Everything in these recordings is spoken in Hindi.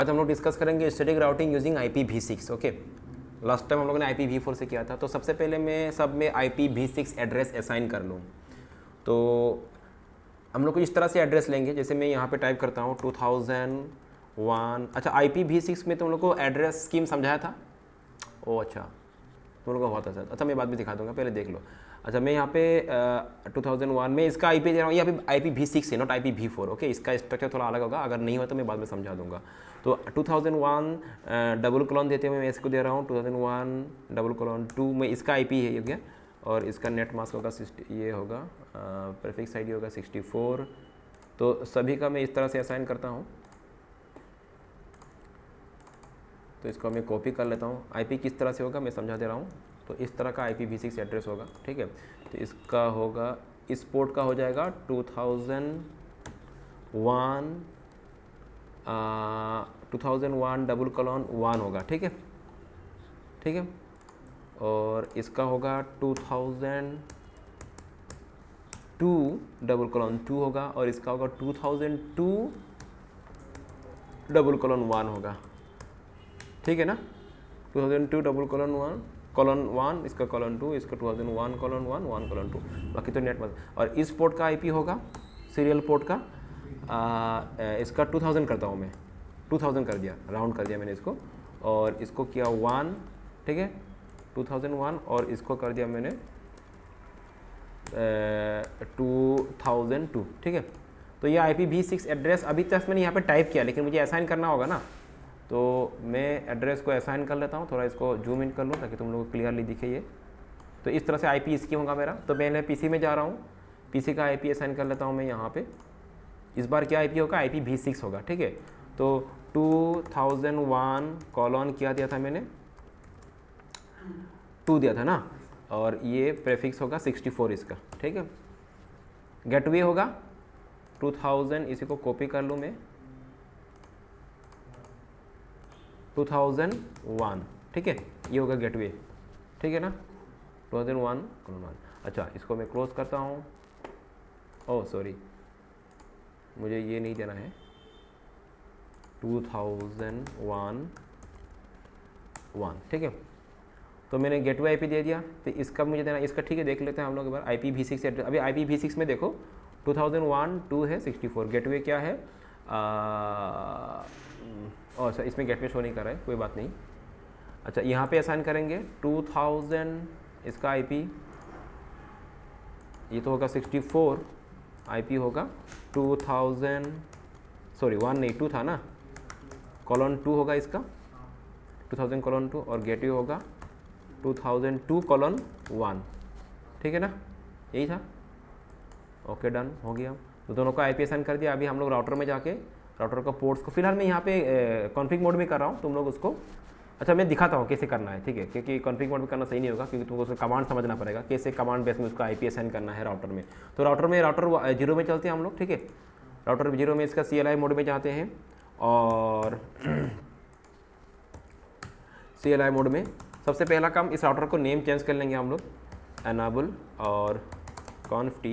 आज हम लोग डिस्कस करेंगे static routing using IPv6। Okay, last time हम लोगों ने IPv4 से किया था। तो सबसे पहले मैं सब में IPv6 एड्रेस असाइन कर लूँ। तो हम लोग को इस तरह से एड्रेस लेंगे, जैसे मैं यहाँ पे टाइप करता हूँ 2001। अच्छा, IPv6 में तुम लोग को एड्रेस स्कीम समझाया था? ओ अच्छा, तुम लोग को बहुत अच्छा, मैं बाद में दिखा दूंगा, पहले देख लो। अच्छा, मैं यहाँ पे 2001 में इसका IP दे रहा हूँ, यहाँ पे IPv6 है, नॉट IPv4। ओके, इसका स्ट्रक्चर थोड़ा अलग होगा, अगर नहीं हो तो मैं बाद में समझा दूंगा। तो 2001 डबल कॉलन देते हुए मैं इसको दे रहा हूँ 2001 डबल कॉलन 2 में इसका IP है ये, और इसका नेट मास्क होगा ये होगा प्रीफिक्स ID होगा 64। तो सभी का मैं इस तरह से असाइन करता हूँ। तो इसको मैं कॉपी कर लेता हूँ। IP किस तरह से होगा मैं समझा दे रहा हूँ। तो इस तरह का IPv6 एड्रेस होगा, ठीक है। तो इसका होगा, इस पोर्ट का हो जाएगा 2001 डबल कॉलन 1 होगा, ठीक है, ठीक है। और इसका होगा 2002 डबल कॉलन 2 होगा, और इसका होगा 2002 डबल कॉलन 1 होगा, ठीक है ना। 2002 डबल कॉलन 1, इसका कॉलन 2, इसका 2001 कॉलन 1 कॉलन 2, बाकी तो नेट मत। और इस पोर्ट का IP होगा, सीरियल पोर्ट का इसका 2000 करता हूँ मैं, 2000 कर दिया, राउंड कर दिया मैंने इसको, और इसको किया 1, ठीक है, 2001, और इसको कर दिया मैंने 2002, ठीक है। तो ये IPv6 एड्रेस अभी तक मैंने यहाँ पे टाइप किया, लेकिन मुझे असाइन करना होगा ना। तो मैं एड्रेस को असाइन कर लेता हूँ, थोड़ा इसको जूम इन कर लूँ ताकि तुम लोग को क्लियरली दिखे ये। तो इस तरह से IP इसकी होगा मेरा। तो मैंने PC में जा रहा हूँ, PC का IP असाइन कर लेता हूँ मैं यहाँ पे। इस बार क्या IP होगा? IPv6 होगा, ठीक है। तो 2001 कॉलन क्या दिया था मैंने? 2 दिया था ना, और ये प्रीफिक्स होगा 64 इसका, ठीक है। गेटवे होगा 2000, इसी को कॉपी कर लूँ मैं, 2001, ठीक है, ये होगा गेटवे, ठीक है ना, 2001 कॉलन 1। अच्छा, इसको मैं क्लोज करता हूँ। ओह सॉरी, मुझे ये नहीं देना है, 2001, ठीक है। तो मैंने गेटवे IP दे दिया, तो इसका मुझे देना, इसका ठीक है, देख लेते हैं हम लोग एक बार। IPv6 एड्रेस, अभी IPv6 में देखो 2001 2 है 64। गेटवे क्या है? और सर इसमें गेटवे शो नहीं कर रहा है, कोई बात नहीं। अच्छा, यहाँ पे असाइन करेंगे 2000, इसका IP ये तो होगा 64, IP होगा 2000, सॉरी 1 नहीं 2 था ना, कॉलन 2 होगा इसका, 2000 कॉलन 2, और गेटवे होगा 2002 कॉलन 1, ठीक है ना, यही था। ओके, डन हो गया। तो दोनों का IP असाइन कर दिया। अभी हम लोग राउटर में जाके राउटर का पोर्ट्स को, फिलहाल मैं यहाँ पे कॉन्फिग मोड में कर रहा हूँ, तुम लोग उसको, अच्छा मैं दिखाता हूँ कैसे करना है, ठीक है, क्योंकि कॉन्फिग मोड में करना सही नहीं होगा, क्योंकि तुमको उसका कमांड समझना पड़ेगा, कैसे कमांड बेस में उसका IP असाइन करना है राउटर में। तो राउटर 0 में चलते हैं हम लोग, ठीक है। राउटर 0 में इसका CLI मोड में जाते हैं, और CLI मोड में सबसे पहला काम, इस राउटर को नेम चेंज कर लेंगे हम लोग, एनाबल और conft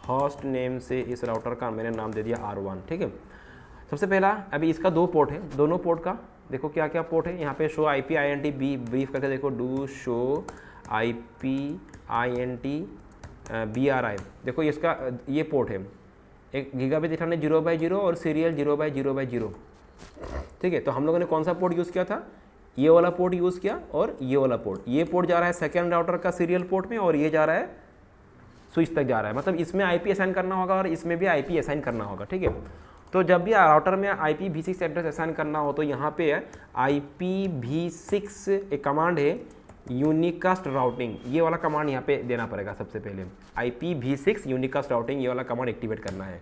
होस्ट नेम से इस राउटर का मैंने नाम दे दिया R1, ठीक है। सबसे पहला, अभी इसका 2 पोर्ट है, दोनों पोर्ट का देखो क्या क्या पोर्ट है। यहाँ पे शो IP INT ब्रीफ करके देखो, do show IP INT BRI, देखो इसका ये पोर्ट है, एक गीगाबिट इथरनेट 0/0 और सीरियल 0/0/0, ठीक है। तो हम लोगों ने कौन सा पोर्ट यूज़ किया था? ये वाला पोर्ट यूज़ किया, और ये वाला पोर्ट, ये पोर्ट जा रहा है सेकेंड राउटर का सीरियल पोर्ट में, और ये जा रहा है स्विच तक जा रहा है, मतलब इसमें IP असाइन करना होगा और इसमें भी IP असाइन करना होगा, ठीक है। तो जब भी राउटर में IPv6 एड्रेस असाइन करना हो, तो यहाँ पे IPv6 एक कमांड है, यूनिकास्ट राउटिंग, ये वाला कमांड यहाँ पे देना पड़ेगा सबसे पहले। IPv6 यूनिकास्ट राउटिंग, ये वाला कमांड एक्टिवेट करना है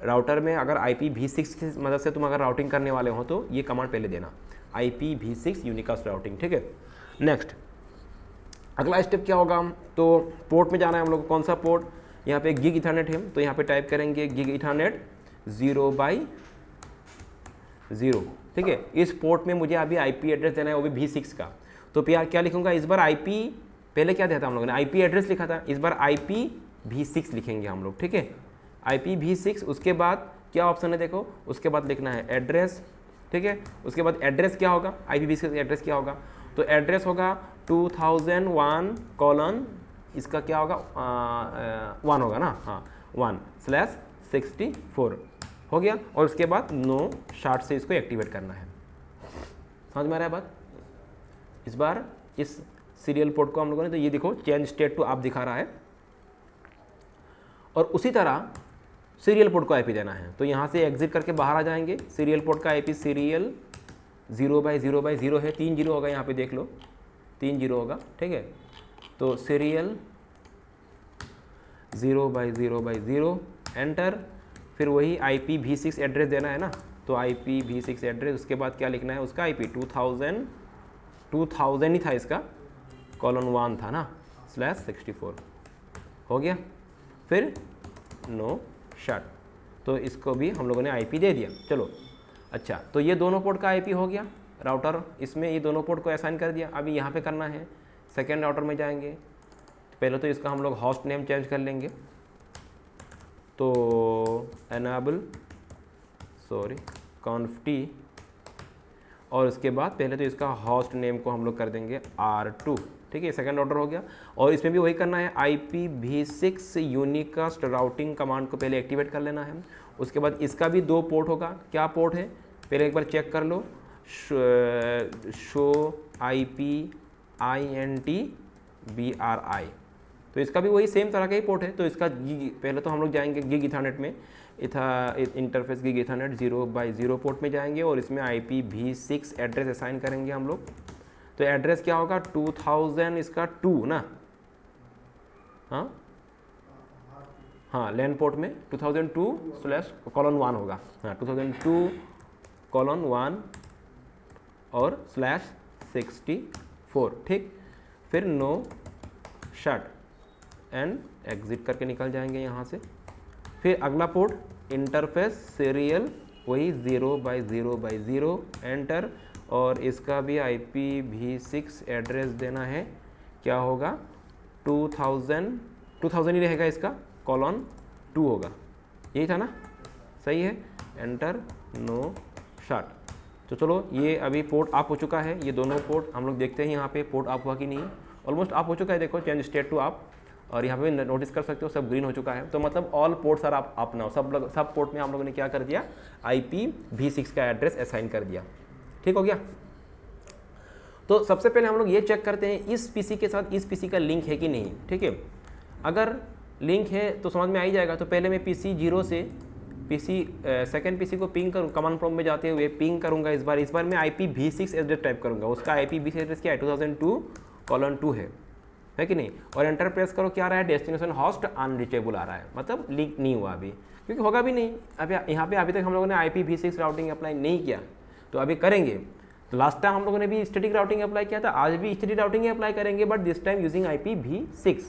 राउटर में। अगर IPv6 की मदद से तुम अगर राउटिंग करने वाले हो तो ये कमांड पहले देना, IPv6 यूनिकास्ट राउटिंग, ठीक है। नेक्स्ट अगला स्टेप क्या होगा? तो पोर्ट में जाना है हम लोग को, कौन सा पोर्ट? यहाँ पे गिग इथरनेट है, तो यहाँ पे टाइप करेंगे गिग इथरनेट 0/0, ठीक है। इस पोर्ट में मुझे अभी IP एड्रेस देना है, वो भी v6 का। तो क्या लिखूंगा इस बार? IP, पहले क्या दिया था हम लोगों ने? IP एड्रेस लिखा था, इस बार IPv6 लिखेंगे हम लोग, ठीक है। IPv6, उसके बाद क्या ऑप्शन है देखो, उसके बाद लिखना है एड्रेस, ठीक है। उसके बाद एड्रेस क्या होगा, IPv6 एड्रेस क्या होगा, तो एड्रेस होगा 2001 कॉलन, इसका क्या होगा 1 होगा ना, हाँ 1/64 हो गया। और उसके बाद नो शार्ट से इसको एक्टिवेट करना है। समझ में आ रहा है बात। इस बार इस सीरियल पोर्ट को हम लोगों ने, तो ये देखो चेंज स्टेट टू आप दिखा रहा है, और उसी तरह सीरियल पोर्ट को आईपी देना है। तो यहाँ से एग्जिट करके बाहर आ जाएंगे। सीरियल पोर्ट का आईपी सीरियल 0/0/0 है, 3 0 होगा, यहाँ पे देख लो 3 0 होगा, ठीक है। तो सीरियल 0/0/0 एंटर, फिर वही IPv6 एड्रेस देना है ना, तो IPv6 एड्रेस, उसके बाद क्या लिखना है उसका IP 2000 ही था इसका, :1 था ना, /64 हो गया। फिर नो शट, तो इसको भी हम लोगों ने IP दे दिया। चलो अच्छा, तो ये दोनों पोर्ट का IP हो गया, राउटर इसमें ये दोनों पोर्ट को असाइन कर दिया। अभी यहाँ पे करना है, सेकेंड राउटर में जाएंगे, पहले तो इसका हम लोग होस्ट नेम चेंज कर लेंगे, तो enable conft, और उसके बाद पहले तो इसका होस्ट नेम को हम लोग कर देंगे R2, ठीक है, सेकंड ऑर्डर हो गया। और इसमें भी वही करना है, IPv6 यूनिकास्ट राउटिंग कमांड को पहले एक्टिवेट कर लेना है। उसके बाद इसका भी 2 पोर्ट होगा, क्या पोर्ट है पहले एक बार चेक कर लो, शो IP INT BRI, तो इसका भी वही सेम तरह का ही पोर्ट है। तो इसका पहले तो हम लोग जाएंगे गिग इथरनेट में, इंटरफेस गिग इथरनेट 0/0 पोर्ट में जाएंगे, और इसमें IPv6 एड्रेस असाइन करेंगे हम लोग। तो एड्रेस क्या होगा 2000 इसका 2 ना, हाँ लैन पोर्ट में 2002/1 होगा, हाँ 2002:1 और /64, ठीक। फिर नो शट एंड एग्जिट करके निकल जाएंगे यहाँ से। फिर अगला पोर्ट इंटरफेस सीरियल वही 0/0/0 एंटर, और इसका भी IPv6 एड्रेस देना है, क्या होगा 2000 ही रहेगा इसका, :2 होगा, यही था ना, सही है, एंटर नो शट। तो चलो ये अभी पोर्ट अप हो चुका है, ये दोनों पोर्ट हम लोग देखते हैं यहाँ पे पोर्ट अप हुआ कि नहीं, ऑलमोस्ट अप हो चुका है, देखो चेंज स्टेट टू अप, और यहाँ पे नोटिस कर सकते हो सब ग्रीन हो चुका है। तो मतलब all ports are up now, सब पोर्ट में हम लोगों ने क्या कर दिया, IPv6 का एड्रेस असाइन कर दिया, ठीक हो गया। तो सबसे पहले हम लोग ये चेक करते हैं इस पीसी के साथ इस पीसी का लिंक है कि नहीं, ठीक है। अगर लिंक है तो समझ में आ ही जाएगा। तो पहले मैं PC 0 से सेकंड पीसी को पिंग करूँ, कमांड प्रॉम्प्ट में जाते हुए पिंग करूँगा। इस बार मैं IPv6 एड्रेस टाइप करूँगा, उसका IPv6 एड्रेस क्या है 2002:2 है कि नहीं, और एंटर प्रेस करो, क्या आ रहा है डेस्टिनेशन होस्ट अनरीचेबल आ रहा है, मतलब लिंक नहीं हुआ अभी, क्योंकि होगा भी नहीं। अब यहाँ पे अभी तक हम लोगों ने IPv6 राउटिंग अप्लाई नहीं किया, तो अभी करेंगे। तो लास्ट टाइम हम लोगों ने भी स्टैटिक राउटिंग अप्लाई किया था, आज भी स्टैटिक राउटिंग ही अप्लाई करेंगे, but this time using IPv6।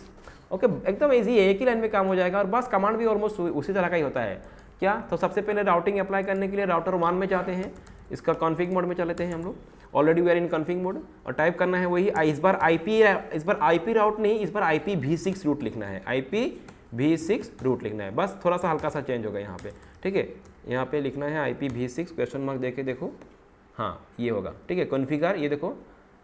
Okay, एकदम ईजी है, एक ही लाइन में काम हो जाएगा, और बस कमांड भी ऑलमोस्ट उसी तरह का ही होता है। क्या, तो सबसे पहले राउटिंग अप्लाई करने के लिए राउटर 1 में जाते हैं, इसका कॉन्फ़िग मोड में चलते हैं हम लोग, already we are in config mode, और टाइप करना है वही, इस बार IP राउट नहीं, इस बार IPv6 रूट लिखना है, IPv6 रूट लिखना है, बस थोड़ा सा हल्का सा चेंज होगा यहाँ पे, ठीक है। यहाँ पे लिखना है IPv6 क्वेश्चन मार्क देके देखो, हाँ ये होगा, ठीक है। कॉन्फ़िगर, ये देखो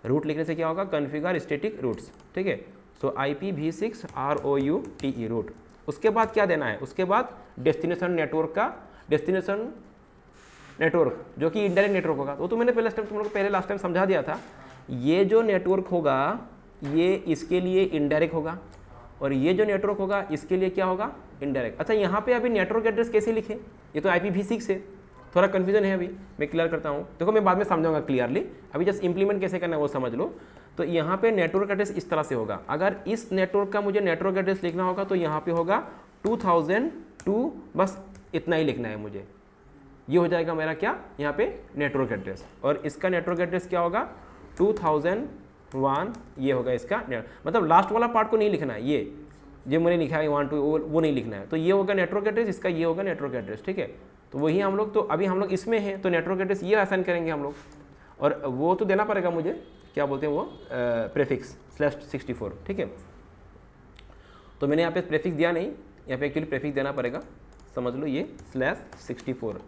रूट लिखने से क्या होगा, कॉन्फ़िगर स्टैटिक रूट्स, ठीक है। सो IPv6 ROUTE रूट। उसके बाद क्या देना है, उसके बाद डेस्टिनेशन नेटवर्क का, डेस्टिनेशन नेटवर्क जो कि इंडायरेक्ट नेटवर्क होगा, वो तो मैंने पहले लास्ट टाइम समझा दिया था। ये जो नेटवर्क होगा ये इसके लिए इनडायरेक्ट होगा, और ये जो नेटवर्क होगा इसके लिए क्या होगा, इनडायरेक्ट। अच्छा, यहाँ पे अभी नेटवर्क एड्रेस कैसे लिखे, ये तो IPv6 है, थोड़ा कन्फ्यूजन है, अभी मैं क्लियर करता हूँ। देखो मैं बाद में समझाऊंगा क्लियरली, अभी जस्ट इंप्लीमेंट कैसे करना है वो समझ लो। तो यहाँ पे नेटवर्क एड्रेस इस तरह से होगा, अगर इस नेटवर्क का मुझे नेटवर्क एड्रेस लिखना होगा तो यहाँ पे होगा 2002, बस इतना ही लिखना है मुझे, ये हो जाएगा मेरा क्या, यहाँ पे नेटवर्क एड्रेस। और इसका नेटवर्क एड्रेस क्या होगा 2001, ये होगा इसका मतलब लास्ट वाला पार्ट को नहीं लिखना है, ये जो मैंने लिखा है 1 2 वो नहीं लिखना है। तो ये होगा नेटवर्क एड्रेस, इसका ये होगा नेटवर्क एड्रेस, ठीक है। तो वही हम लोग, तो अभी हम लोग इसमें हैं, तो नेटवर्क एड्रेस ये असाइन करेंगे हम लोग, और वो तो देना पड़ेगा मुझे, क्या बोलते हैं वो, प्रीफिक्स /64, ठीक है। तो मैंने यहाँ पे प्रीफिक्स दिया नहीं, यहाँ पे एक्चुअली प्रीफिक्स देना पड़ेगा, समझ लो, ये /64,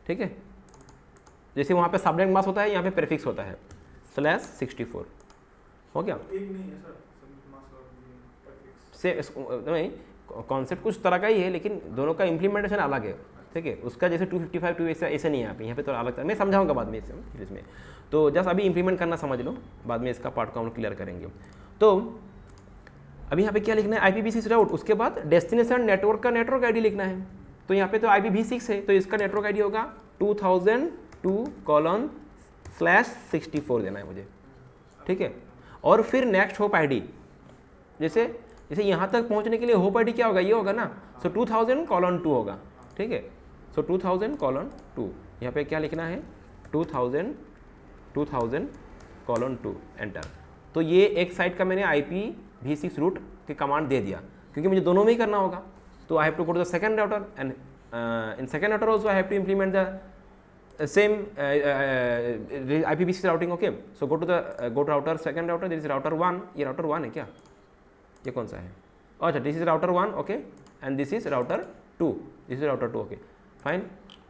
ठीक है। जैसे वहाँ पे सबनेट मास्क होता है, यहाँ पे प्रीफिक्स होता है /64। हो गया? एक नहीं है सर, सबनेट मास्क और प्रीफिक्स। से नहीं, कॉन्सेप्ट कुछ तरह का ही है, लेकिन दोनों का इम्प्लीमेंटेशन अलग है, ठीक है। उसका जैसे 255 2 ऐसे नहीं है यहाँ पे तो अलग था, मैं समझाऊंगा बाद में इसमें। तो जस्ट अभी इंप्लीमेंट करना समझ लो, बाद में इसका पार्ट को हम क्लियर करेंगे। तो अभी यहाँ पे क्या लिखना है, IPv6 राउट, उसके बाद डेस्टिनेशन नेटवर्क का नेटवर्क आईडी लिखना है। तो यहाँ पे तो IPv6 है, तो इसका नेटवर्क आईडी होगा 2002:/64 देना है मुझे, ठीक है। और फिर नेक्स्ट होप आईडी, जैसे यहाँ तक पहुँचने के लिए होप आईडी क्या होगा, ये होगा ना, सो 2000:2 होगा, ठीक है। सो 2000:2 यहाँ पे क्या लिखना है, 2000:2 एंटर। तो ये एक साइड का मैंने IPv6 रूट के कमांड दे दिया, क्योंकि मुझे दोनों में ही करना होगा। तो I have to go to the second router and in second router also I have to implement the same IPv6 routing, okay. So go to router, second router, this is router 1, ये router 1 है क्या, ये कौन सा है, अच्छा this is router 1, okay, and this is router 2, this is router 2, okay, fine.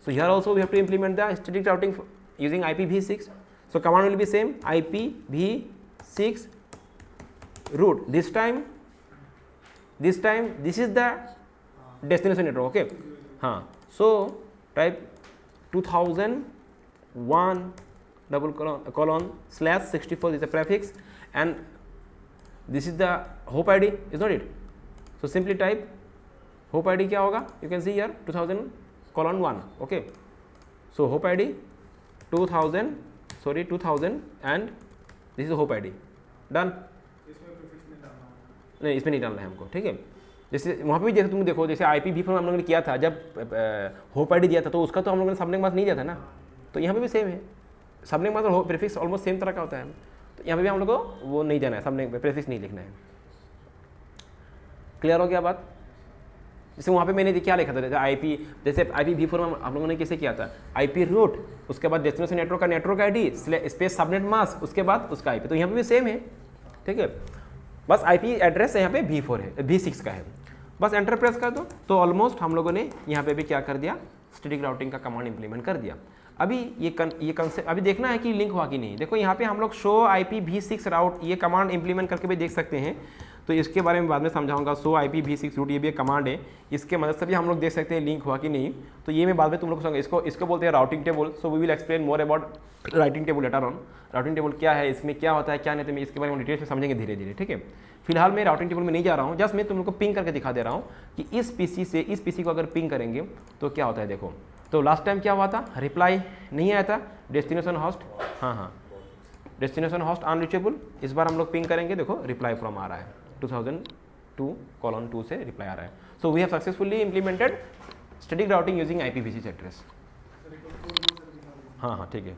So here also we have to implement the static routing using IPv6. So command will be same, IPv6 root, this time this is the destination network, okay. हाँ, so type 2001:/64 is the prefix and this is the hope ID, is not it? So simply type hope ID क्या होगा, you can see here 2000:1, okay. So hope ID 2000 and this is hope ID, done. इसमें प्रीफिक्स नहीं डालना होगा, नहीं इसमें नहीं डालना है हमको, ठीक है। जैसे वहाँ पे भी तुम देखो, जैसे IPv4 हम लोगों ने किया था, जब होप आईडी दिया था तो उसका तो हम लोगों ने सबनेट मास्क नहीं दिया था ना, तो यहाँ पे भी सेम है, सबनेट मास्क और प्रीफिक्स ऑलमोस्ट सेम तरह का होता है। तो यहाँ पे भी हम लोग को वो नहीं देना है, सबनेट प्रीफिक्स नहीं लिखना है। क्लियर हो गया बात? जैसे वहाँ पे मैंने क्या लिखा था, जैसे IPv4 में हम लोगों ने कैसे किया था, IP रूट, उसके बाद डेस्टिनेशन नेटवर्क का network ID space subnet mask, उसके बाद उसका IP। तो यहाँ पे भी सेम है, ठीक है। बस IP एड्रेस यहाँ पे V4 है, V6 का है, बस एंटर प्रेस कर दो। तो ऑलमोस्ट हम लोगों ने यहाँ पे भी क्या कर दिया, स्टैटिक राउटिंग का कमांड इंप्लीमेंट कर दिया। अभी ये कंसेप्ट अभी देखना है कि लिंक हुआ कि नहीं। देखो यहाँ पे हम लोग शो IPv6 राउट ये कमांड इंप्लीमेंट करके भी देख सकते हैं, तो इसके बारे में बाद में समझाऊंगा। शो IPv6 रूट ये भी एक कमांड है, इसके मदद से भी हम लोग देख सकते हैं लिंक हुआ कि नहीं। तो ये मैं बाद में तुम लोग को इसको बोलते हैं routing table. So we will explain more about routing table later on. Routing table क्या है, इसमें क्या होता है क्या नहीं, तो मैं इसके बारे में डिटेल्स में समझेंगे धीरे धीरे, ठीक है। फिलहाल मैं राउटिंग टेबल में नहीं जा रहा हूँ, जस्ट मैं तुम लोग को पिंग करके दिखा दे रहा हूँ कि इस PC से इस PC को अगर पिंग करेंगे तो क्या होता है। देखो तो लास्ट टाइम क्या हुआ था, रिप्लाई नहीं आया था, डेस्टिनेशन होस्ट, हाँ डेस्टिनेशन होस्ट अनरीचेबल। इस बार हम लोग पिंग करेंगे, देखो रिप्लाई फ्रॉम आ रहा है 2002:2 से रिप्लाई आ रहा है। So we have successfully implemented static routing using IPv6 address. हाँ ठीक है।